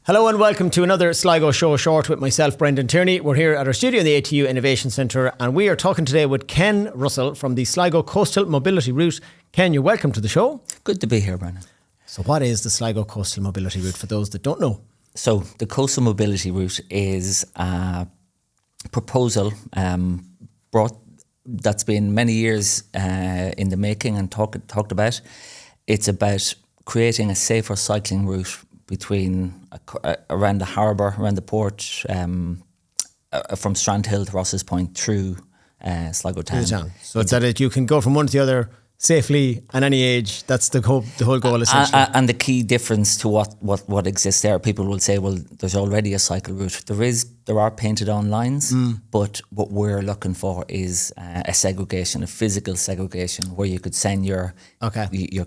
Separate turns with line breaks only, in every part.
Hello and welcome to another Sligo Show Short with myself, Brendan Tierney. We're here at our studio in the ATU Innovation Centre and we are talking today with Ken Russell from the Sligo Coastal Mobility Route. Ken, you're welcome to the show.
Good to be here, Brendan.
So what is the Sligo Coastal Mobility Route for those that don't know?
So the Coastal Mobility Route is a proposal that's been many years in the making and talked about. It's about creating a safer cycling route between around the harbour, around the port, from Strandhill to Ross's Point through Sligo town. So it's that you can go from one to the other safely at any age. That's the whole goal essentially. And the key difference to what exists there, people will say, well, there's already a cycle route. There are painted on lines, but what we're looking for is a segregation, a physical segregation, where you could send your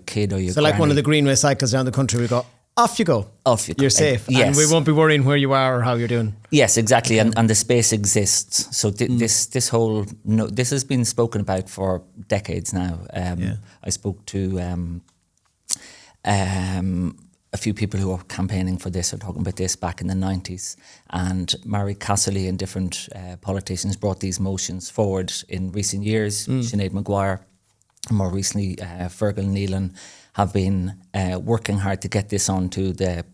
kid or your
So like one of the greenway cycles down the country, we go, off you go. You're safe.
Yes.
And we won't be worrying where you are or how you're doing.
Yes, exactly. And the space exists. So this has been spoken about for decades now. I spoke to a few people who are campaigning for this or talking about this back in the 90s. And Mary Casserly and different politicians brought these motions forward in recent years. Sinead Maguire, more recently Fergal Nealon, have been working hard to get this onto the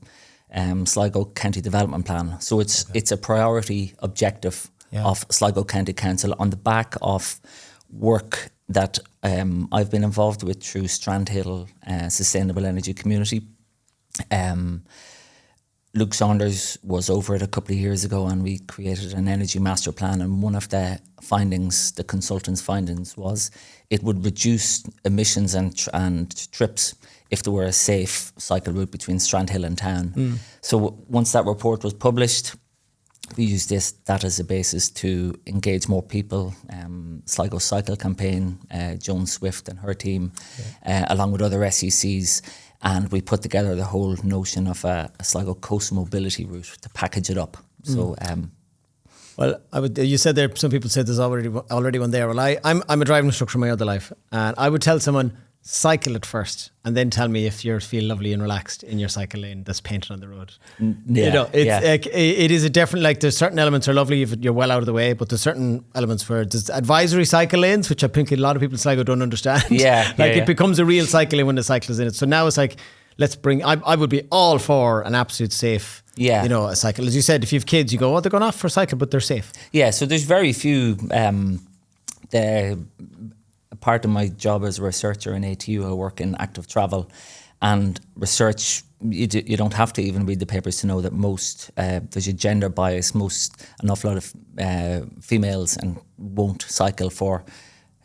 Sligo County Development Plan. So it's a priority objective of Sligo County Council on the back of work that I've been involved with through Strandhill Sustainable Energy Community. Luke Saunders was over it a couple of years ago and we created an energy master plan, and one of the findings, the consultant's findings, was it would reduce emissions and trips if there were a safe cycle route between Strandhill and town. So once that report was published, we used that as a basis to engage more people. Sligo Cycle Campaign, Joan Swift and her team, along with other SECs, and we put together the whole notion of a Sligo Coastal Mobility Route to package it up. So,
well, you said there, some people said there's already one there. Well, I'm a driving instructor in my other life, and I would tell someone, cycle it first and then tell me if you feel lovely and relaxed in your cycle lane that's painted on the road. It is a different, like there's certain elements are lovely if you're well out of the way, but there's certain elements where there's advisory cycle lanes, which I think a lot of people in Sligo don't understand. It becomes a real cycle lane when the cycle is in it. So now it's like, I would be all for an absolute safe, a cycle. As you said, if you have kids, you go, they're going off for a cycle, but they're safe.
Yeah, so there's very few, part of my job as a researcher in ATU, I work in active travel and research. You don't have to even read the papers to know that there's a gender bias. An awful lot of females and won't cycle for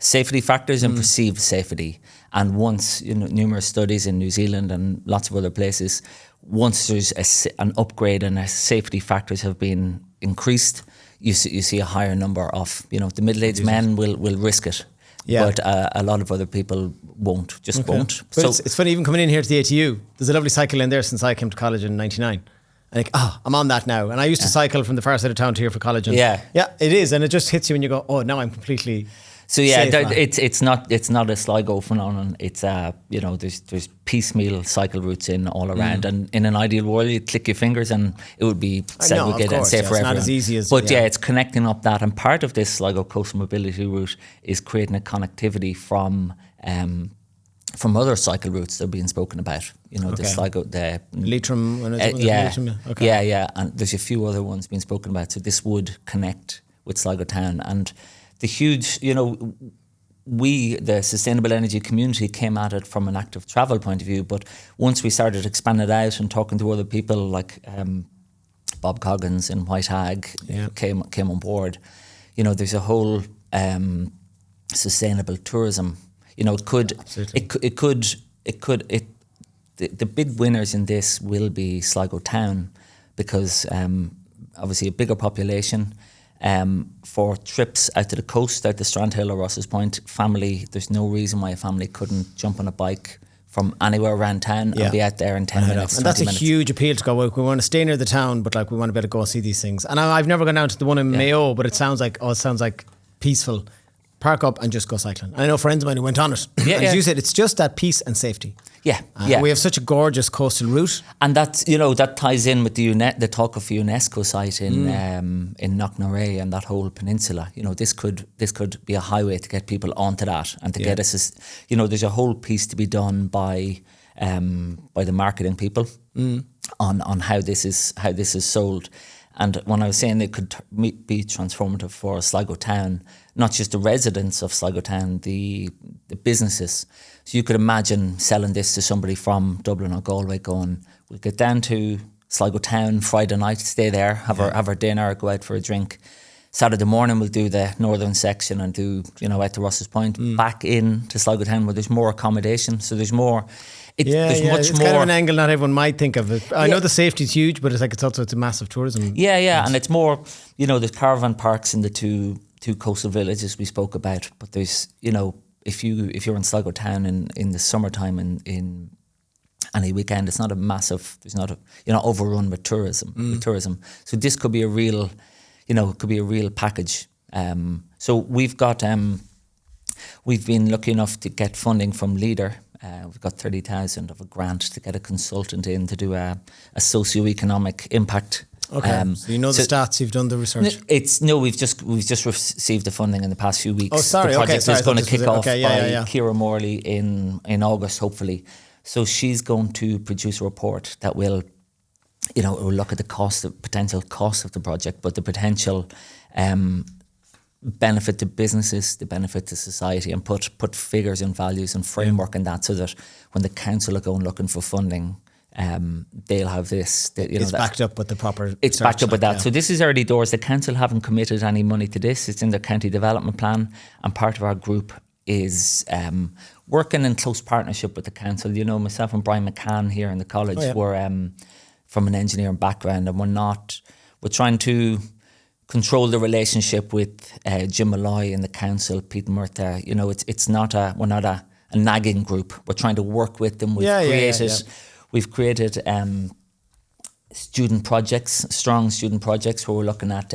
safety factors and perceived safety. And once, numerous studies in New Zealand and lots of other places, once there's an upgrade and safety factors have been increased, you see a higher number of, the middle-aged men will risk it. But a lot of other people won't. But
so it's funny, even coming in here to the ATU, there's a lovely cycle lane there since I came to college in 99. And I'm on that now. And I used to cycle from the far side of town to here for college. And it is. And it just hits you when you go, now I'm completely safe now.
It's not a Sligo phenomenon. It's there's piecemeal cycle routes in all around, and in an ideal world you'd click your fingers and it would be segregated and safe for everyone.
It's not as easy as
it's connecting up that, and part of this Sligo Coastal Mobility Route is creating a connectivity from other cycle routes that are being spoken about. The Sligo, the
Leitrim,
and there's a few other ones being spoken about. So this would connect with Sligo town. And the huge, we, the sustainable energy community, came at it from an active travel point of view. But once we started expanding it out and talking to other people like Bob Coggins in White Hag came on board, there's a whole sustainable tourism. The big winners in this will be Sligo town because obviously a bigger population. For trips out to the coast, out to Strandhill or Ross's Point, family, there's no reason why a family couldn't jump on a bike from anywhere around town and be out there in 10 minutes.
And that's a huge appeal to go, well, we want to stay near the town, but we want to be able to go see these things. And I've never gone down to the one in Mayo, but it sounds like peaceful. Park up and just go cycling. And I know friends of mine who went on it. As you said, it's just that peace and safety.
Yeah, yeah.
We have such a gorgeous coastal route.
And that's, that ties in with the talk of the UNESCO site in Knocknarea and that whole peninsula. This could be a highway to get people onto that and to get us, there's a whole piece to be done by the marketing people on how this is sold. And when I was saying it could be transformative for Sligo town, not just the residents of Sligo town, the businesses. So you could imagine selling this to somebody from Dublin or Galway going, we'll get down to Sligo town Friday night, stay there, have our dinner, go out for a drink. Saturday morning we'll do the northern section and do, out to Ross's Point, back in to Sligo town where there's more accommodation. So there's more... There's much
it's
more.
Kind of an angle not everyone might think of it. I know the safety is huge, but it's a massive tourism.
Yeah, and it's more, there's caravan parks in the two coastal villages we spoke about. But there's, if you're in Sligo town in the summertime in any weekend, it's not a massive. There's not you're not overrun with tourism. So this could be a real, it could be a real package. So we've got we've been lucky enough to get funding from Leader. We've got 30,000 of a grant to get a consultant in to do a socio-economic impact.
Okay, so the stats, you've done the research.
We've just received the funding in the past few weeks.
Oh, sorry.
The project is going to kick off by
Ciara
Morley in August, hopefully. So she's going to produce a report that will, it will look at the potential cost of the project, but the potential benefit to businesses, the benefit to society, and put figures and values and framework in that, so that when the council are going looking for funding, they'll have this.
It's backed up with the proper.
It's backed up with that. Yeah. So this is early doors. The council haven't committed any money to this. It's in their county development plan, and part of our group is working in close partnership with the council. Myself and Brian McCann here in the college were from an engineering background, and we're trying to control the relationship with Jim Malloy and the council, Pete Murtha. It's not we're not a nagging group. We're trying to work with them. We've created student projects, strong student projects, where we're looking at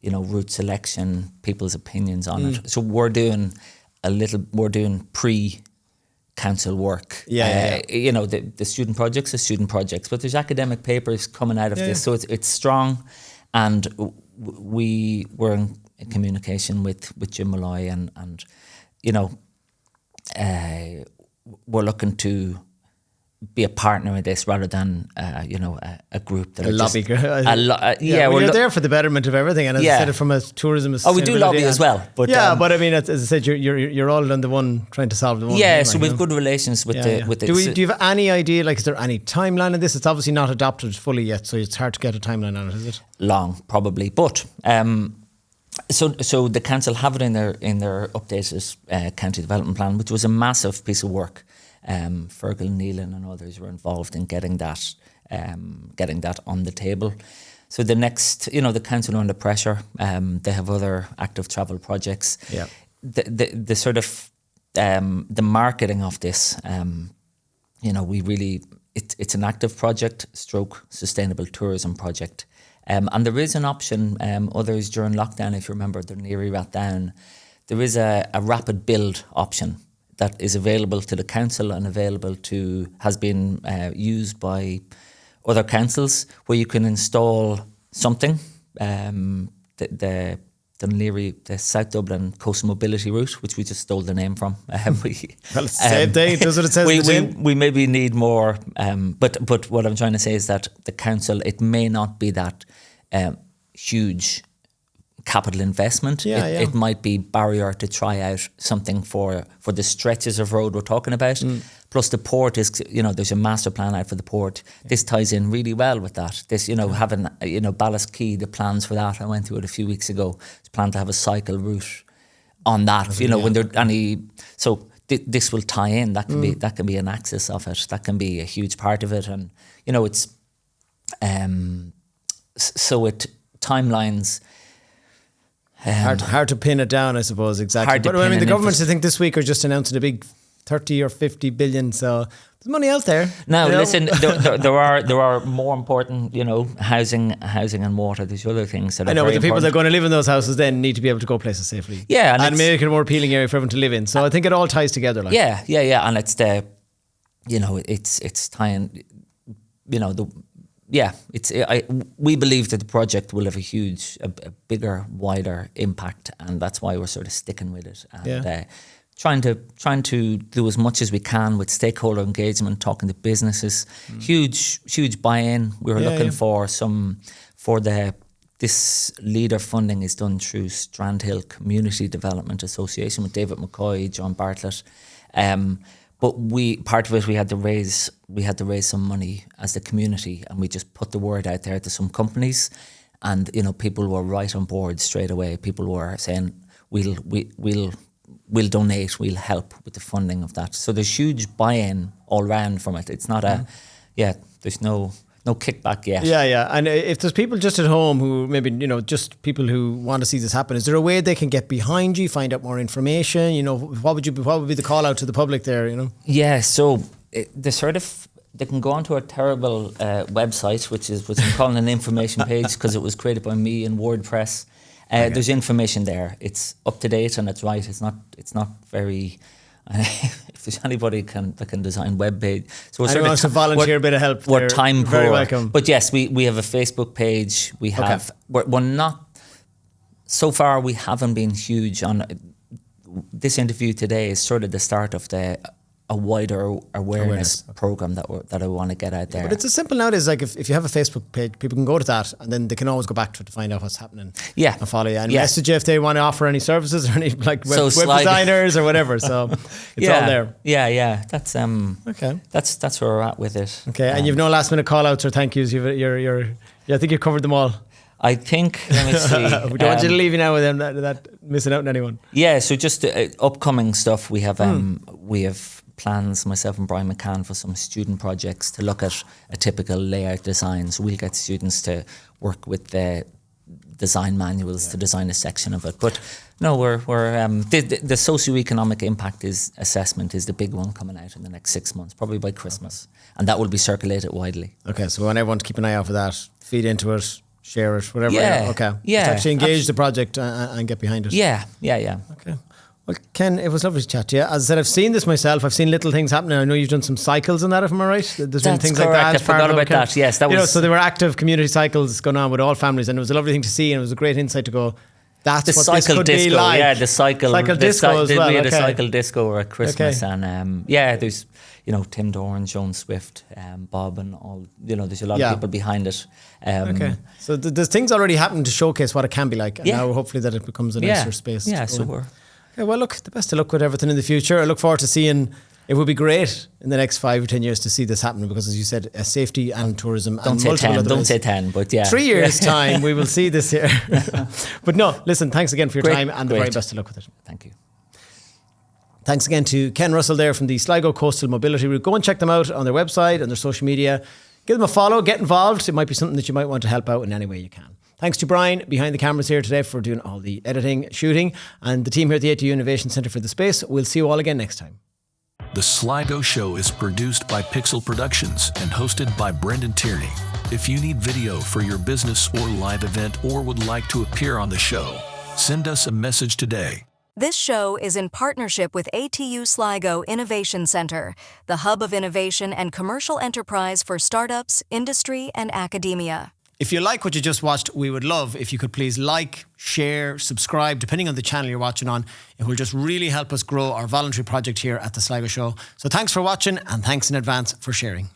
route selection, people's opinions on it. So we're doing pre-council work. The student projects are student projects, but there's academic papers coming out of this, so it's strong. And we were in communication with Jim Malloy, and we're looking to be a partner in this rather than a group that
a lobby group.
We're
there for the betterment of everything, and as I said, it from a tourism.
We do lobby as well, but
but I mean, as I said, you're all on the one trying to solve the one.
Yeah, so we've good relations with the.
Do you have any idea? Like, is there any timeline on this? It's obviously not adopted fully yet, so it's hard to get a timeline on it. Is it
long, probably? But so the council have it in their updated county development plan, which was a massive piece of work. Fergal, Neelan and others were involved in getting that on the table. So the next, the council are under pressure. They have other active travel projects.
Yeah.
The sort of the marketing of this, it's an active project, stroke sustainable tourism project. And there is an option. Others during lockdown, if you remember, the Neary rat down, there is a rapid build option that is available to the council and has been used by other councils, where you can install something. The South Dublin Coastal Mobility Route, which we just stole the name from.
Well, it's the same thing. Does what it says.
We maybe need more. But what I'm trying to say is that the council, it may not be that huge capital investment. It might be barrier to try out something for the stretches of road we're talking about. Plus the port is, there's a master plan out for the port. This ties in really well with that. This, having, Ballast Quay, the plans for that, I went through it a few weeks ago. It's planned to have a cycle route on that, when there any, so this will tie in. That can be an axis of it. That can be a huge part of it. And, it's, timelines,
hard to pin it down, I suppose, exactly. But I mean, the governments, I think, this week are just announcing a big 30 or 50 billion. So there's money out there.
Now, listen, there are more important, housing and water. There's other things that are very
but the people
important.
that are going to live in those houses then need to be able to go places safely.
Yeah,
and make it a more appealing area for everyone to live in. So I think it all ties together.
Yeah, and it's it's tying, we believe that the project will have a bigger, wider impact, and that's why we're sort of sticking with it and trying to do as much as we can with stakeholder engagement, talking to businesses. Huge buy-in. We were looking for this leader funding is done through Strandhill Community Development Association with David McCoy, John Bartlett. But part of it, we had to raise some money as the community, and we just put the word out there to some companies, and people were right on board straight away. People were saying, we'll donate, we'll help with the funding of that. So there's huge buy-in all round from it. It's not there's no kickback yet. Yeah.
And if there's people just at home who maybe, just people who want to see this happen, is there a way they can get behind you, find out more information? What would be the call out to the public there,
Yeah, so they can go onto a terrible website, which I'm calling an information page because it was created by me in WordPress. There's information there. It's up to date and it's right. It's not very... if there's anybody that can design web page, so
anyone wants to volunteer a bit of help,
we're time
very
poor.
Welcome.
But yes, we have a Facebook page. We have we're not so far. We haven't been huge on this interview today. Is sort of the start of a wider awareness program that I want to get out there.
But it's as simple nowadays, like if you have a Facebook page, people can go to that and then they can always go back to it to find out what's happening.
Yeah.
And follow you and message you if they want to offer any services or any web designers or whatever. So it's all there.
Yeah. That's okay. That's where we're at with it.
Okay. And you've no last minute call outs or thank yous. I think you've covered them all.
I think, let me see.
We don't want you to leave you now with them that missing out on anyone.
Yeah, so just upcoming stuff. We have plans, myself and Brian McCann, for some student projects to look at a typical layout design. So we'll get students to work with the design manuals to design a section of it. But no, we're the socioeconomic impact assessment is the big one coming out in the next 6 months, probably by Christmas, and that will be circulated widely.
Okay, so we want everyone to keep an eye out for that, feed into it, share it, whatever.
Yeah.
Okay.
Yeah.
Just actually engage the project and get behind it.
Yeah.
Okay. Well, Ken, it was lovely to chat to you. As I said, I've seen this myself. I've seen little things happening. I know you've done some cycles and that, if I'm right. There's been things
correct.
like that.
I forgot about that. Yes, that was.
So there were active community cycles going on with all families, and it was a lovely thing to see, and it was a great insight to go, that's
the
what
cycle
this could
disco,
be like.
Yeah, the cycle
disco as well.
We had a cycle disco at Christmas, and there's Tim Doran, Joan Swift, Bob, and all. There's a lot of people behind it.
Okay, so there's things already happening to showcase what it can be like, and now hopefully that it becomes a nicer space.
Yeah, so we're.
Okay, well, look, the best of luck with everything in the future. I look forward to seeing. It would be great in the next 5 or 10 years to see this happen because, as you said, safety and tourism.
Don't say 10. Don't say 10. But yeah,
3 years time we will see this here. But no, listen. Thanks again for your time and the very best of luck with it.
Thank you.
Thanks again to Ken Russell there from the Sligo Coastal Mobility Route. Go and check them out on their website and their social media. Give them a follow. Get involved. It might be something that you might want to help out in any way you can. Thanks to Brian behind the cameras here today for doing all the editing, shooting, and the team here at the ATU Innovation Centre for the space. We'll see you all again next time.
The Sligo Show is produced by Pixel Productions and hosted by Brendan Tierney. If you need video for your business or live event or would like to appear on the show, send us a message today.
This show is in partnership with ATU Sligo Innovation Centre, the hub of innovation and commercial enterprise for startups, industry, and academia.
If you like what you just watched, we would love if you could please like, share, subscribe, depending on the channel you're watching on. It will just really help us grow our voluntary project here at the Sligo Show. So thanks for watching and thanks in advance for sharing.